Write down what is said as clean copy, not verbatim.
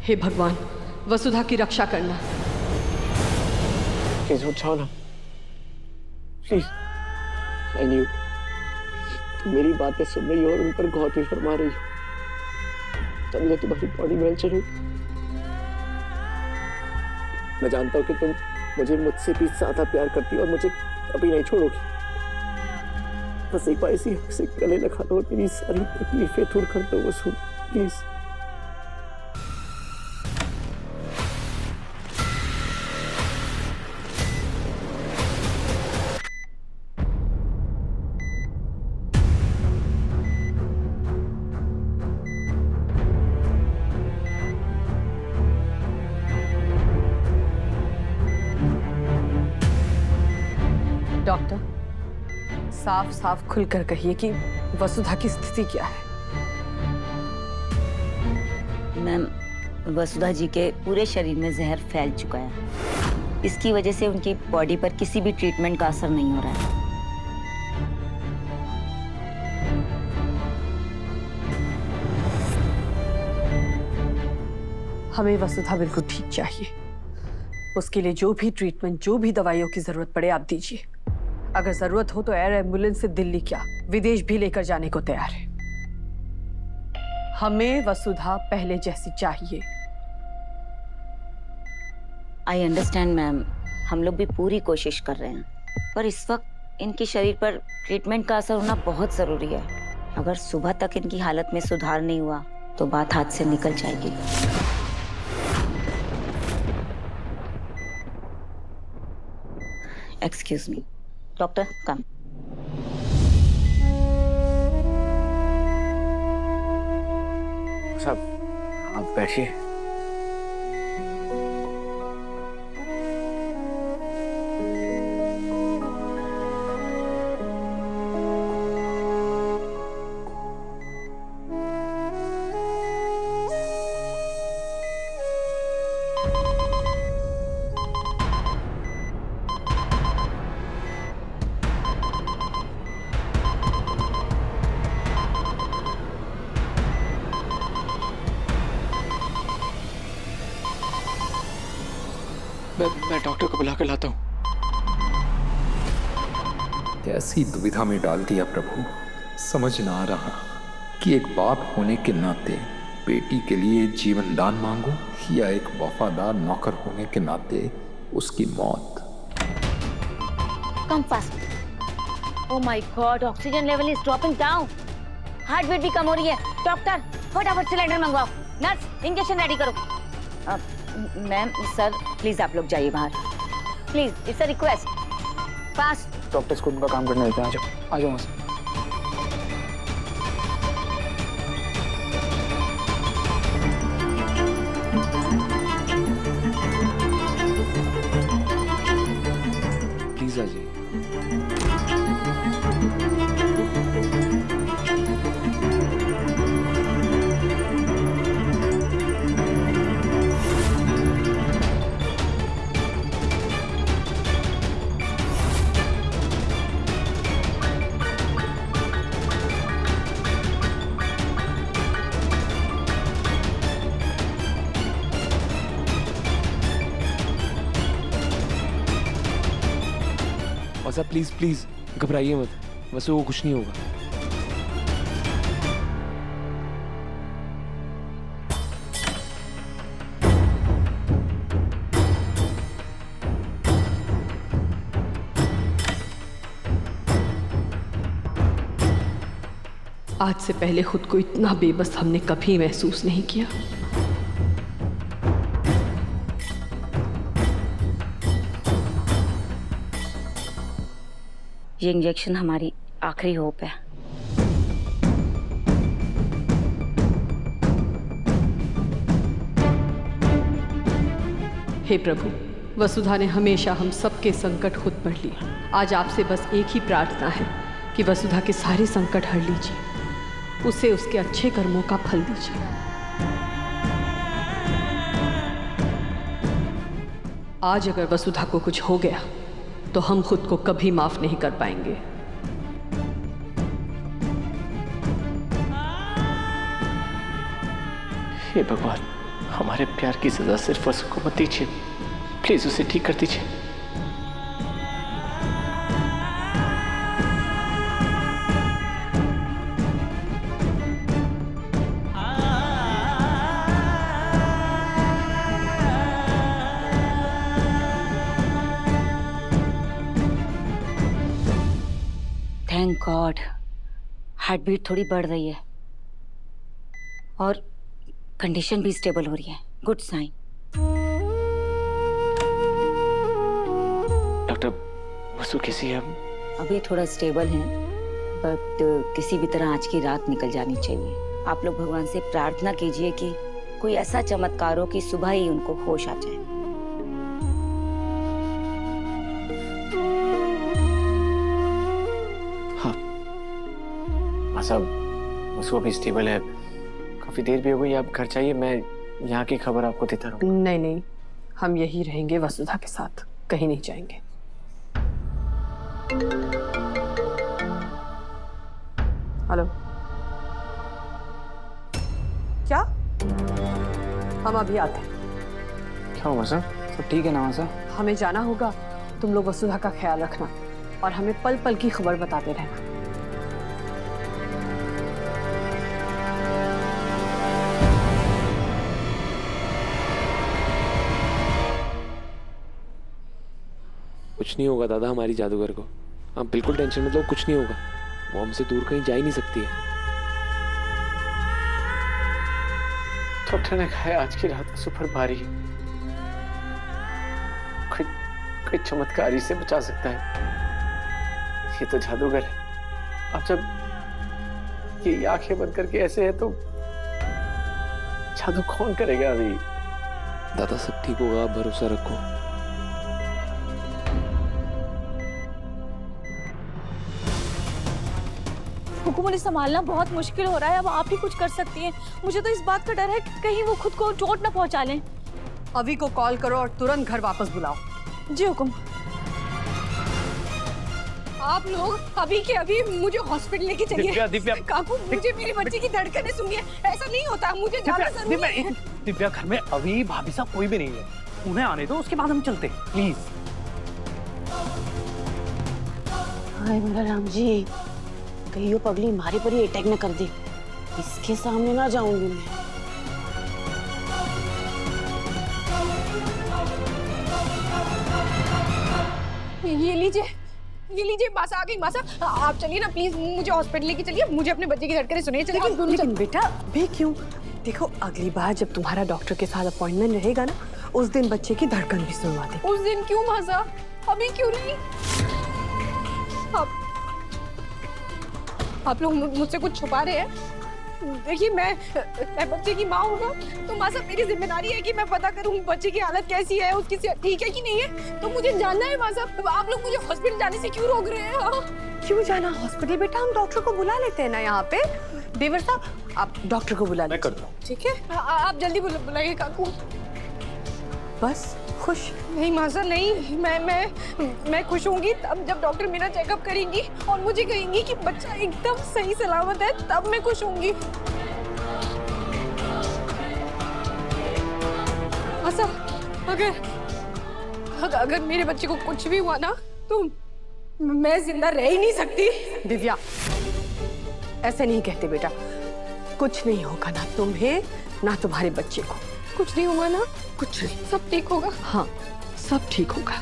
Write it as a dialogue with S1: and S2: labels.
S1: हे भगवान, वसुधा की रक्षा करना।
S2: प्लीज उठ जाओ ना, प्लीज। आई न्यू मेरी बातें सुन रही हो और उन पर गौर भी फरमा रही हो, तभी तो तुम्हारी बॉडी में हलचल हुई। मैं जानता हूँ कि तुम मुझे मुझसे भी ज्यादा प्यार करती हो और मुझे कभी नहीं छोड़ोगी। बस एक बार इसी हक से गले लगा दो और मेरी सारी तकलीफें दूर कर दो वसु, प्लीज।
S1: डॉक्टर, साफ साफ खुलकर कहिए कि वसुधा की स्थिति क्या है।
S3: मैम, वसुधा जी के पूरे शरीर में जहर फैल चुका है। इसकी वजह से उनकी बॉडी पर किसी भी ट्रीटमेंट का असर नहीं हो रहा है।
S1: हमें वसुधा बिल्कुल ठीक चाहिए। उसके लिए जो भी ट्रीटमेंट, जो भी दवाइयों की जरूरत पड़े आप दीजिए। अगर जरूरत हो तो एयर एम्बुलेंस से दिल्ली क्या विदेश भी लेकर जाने को तैयार है। हमें वसुधा पहले जैसी चाहिए।
S3: आई अंडरस्टैंड मैम, हम लोग भी पूरी कोशिश कर रहे हैं, पर इस वक्त इनके शरीर पर ट्रीटमेंट का असर होना बहुत जरूरी है। अगर सुबह तक इनकी हालत में सुधार नहीं हुआ तो बात हाथ से निकल जाएगी। एक्सक्यूज मी, डॉक्टर कम।
S2: साहब आप बैठिए। मैं डॉक्टर को बुला कर लाता हूँ।
S4: कैसी दुविधा में डाल दिया प्रभु। समझ ना आ रहा कि एक बाप होने के नाते बेटी के लिए जीवन दान मांगो या एक वफादार नौकर होने के नाते उसकी मौत।
S3: Come fast. Oh my God, oxygen level is dropping down. Heart beat भी कम हो रही है। डॉक्टर फटाफट सिलेंडर मंगवाओ। नर्स इंजेक्शन रेडी करो। मैम, सर प्लीज आप लोग जाइए बाहर, please, it's a request. Fast.
S2: Doctors को उनका काम करने देते हैं। आ जाओ, आ जाओ। प्लीज आ जाइए। और साहब प्लीज प्लीज घबराइए मत, वैसे वो कुछ नहीं होगा।
S1: आज से पहले खुद को इतना बेबस हमने कभी महसूस नहीं किया।
S3: ये इंजेक्शन हमारी आखिरी होप है।
S1: हे प्रभु, वसुधा ने हमेशा हम सबके संकट खुद बढ़ लिए। आज आपसे बस एक ही प्रार्थना है कि वसुधा के सारे संकट हर लीजिए, उसे उसके अच्छे कर्मों का फल दीजिए। आज अगर वसुधा को कुछ हो गया तो हम खुद को कभी माफ नहीं कर पाएंगे।
S2: हे भगवान, हमारे प्यार की सजा सिर्फ वसु को मत दीजिए, प्लीज उसे ठीक कर दीजिए।
S3: थैंक गॉड, हार्ट बीट थोड़ी बढ़ रही है और कंडीशन भी स्टेबल हो रही है। Good sign.
S2: डॉक्टर, वसु कैसी है?
S3: अभी थोड़ा स्टेबल है, बट किसी भी तरह आज की रात निकल जानी चाहिए। आप लोग भगवान से प्रार्थना कीजिए कि कोई ऐसा चमत्कार हो कि सुबह ही उनको होश आ जाए।
S2: हाँ साहब, वसु अभी स्टेबल है, काफी देर भी हो गई। आप घर चाहिए, मैं यहाँ की खबर आपको देता रहूँ।
S1: नहीं नहीं, हम यही रहेंगे वसुधा के साथ, कहीं नहीं जाएंगे। हेलो, क्या? हम अभी आते हैं।
S2: क्या हुआ सर? सब ठीक है ना सर?
S1: हमें जाना होगा, तुम लोग वसुधा का ख्याल रखना और हमें पल पल की खबर बताते रहना।
S2: कुछ नहीं होगा दादा हमारी जादूगर को, आप बिल्कुल टेंशन मत लो, कुछ नहीं होगा। वो हमसे दूर कहीं जा ही नहीं सकती है। डॉक्टर ने कहा है आज की रात सुपर भारी है, कोई चमत्कार ही से बचा सकता है। ये तो जादूगर है। अब जब ये आंखें बंद करके ऐसे है तो जादू कौन करेगा अभी? दादा सब ठीक होगा, आप भरोसा रखो।
S5: हुकूमत संभालना बहुत मुश्किल हो रहा है, अब आप ही कुछ कर सकती हैं। मुझे तो इस बात का डर है कि कहीं वो खुद को चोट न पहुंचा लें।
S1: अभी को कॉल करो और तुरंत घर वापस बुलाओ।
S5: जी हुकुम। आप लोग अभी के अभी मुझे हॉस्पिटल लेके चलिए।
S6: दिव्या, दिव्या।
S5: काकू, मुझे मेरे बच्चे की धड़कनें सुनिए, ऐसा नहीं होता, मुझे जाना जरूरी है।
S6: दिव्या, घर में अभी भाभी साहब कोई भी नहीं है, उन्हें आने दो, उसके बाद हम चलते हैं, प्लीज।
S7: हाय मेरा राम जी, कहीं वो पगली मारे पर ही अटैक न कर दे, इसके सामने ना जाऊंगी मैं।
S5: ये लीजिए मासा आ गई। मासा आप चलिए ना प्लीज, मुझे हॉस्पिटल लेके चलिए, मुझे अपने बच्चे की धड़कनें सुनिए। चलिए।
S1: लेकिन बेटा अभी क्यों? देखो अगली बार जब तुम्हारा डॉक्टर के साथ अपॉइंटमेंट रहेगा ना, उस दिन बच्चे की धड़कन भी सुनवा दे।
S5: उस दिन क्यों मासा, अभी क्यों नहीं? आप लोग मुझसे कुछ छुपा रहे हैं। देखिए मैं बच्चे की माँ हूँ ना, तो माँ साहब मेरी जिम्मेदारी है कि मैं पता करूँ बच्चे की हालत कैसी है, उसकी सेहत ठीक है कि नहीं है। तो मुझे जानना है माँ साहब, आप लोग मुझे हॉस्पिटल जाने से क्यों रोक रहे हैं? हाँ?
S1: क्यों जाना हॉस्पिटल बेटा? हम डॉक्टर को बुला लेते हैं ना यहाँ पे। देवर साहब आप डॉक्टर को बुला लीजिए।
S6: मैं करता हूँ।
S1: ठीक है,
S5: आप जल्दी बुलाइए काकू।
S1: बस खुश?
S5: नहीं माँ साहब नहीं, मैं खुश होंगी तब जब डॉक्टर मेरा चेकअप करेंगी और मुझे कहेंगी कि बच्चा एकदम सही सलामत है, तब मैं खुश होंगी। मासा, अगर मेरे बच्चे को कुछ भी हुआ ना तो मैं जिंदा रह ही नहीं सकती।
S1: दिव्या ऐसे नहीं कहते बेटा, कुछ नहीं होगा ना तुम्हें ना तुम्हारे बच्चे को।
S5: कुछ नहीं होगा ना?
S1: कुछ नहीं,
S5: सब ठीक होगा।
S1: हाँ सब ठीक होगा।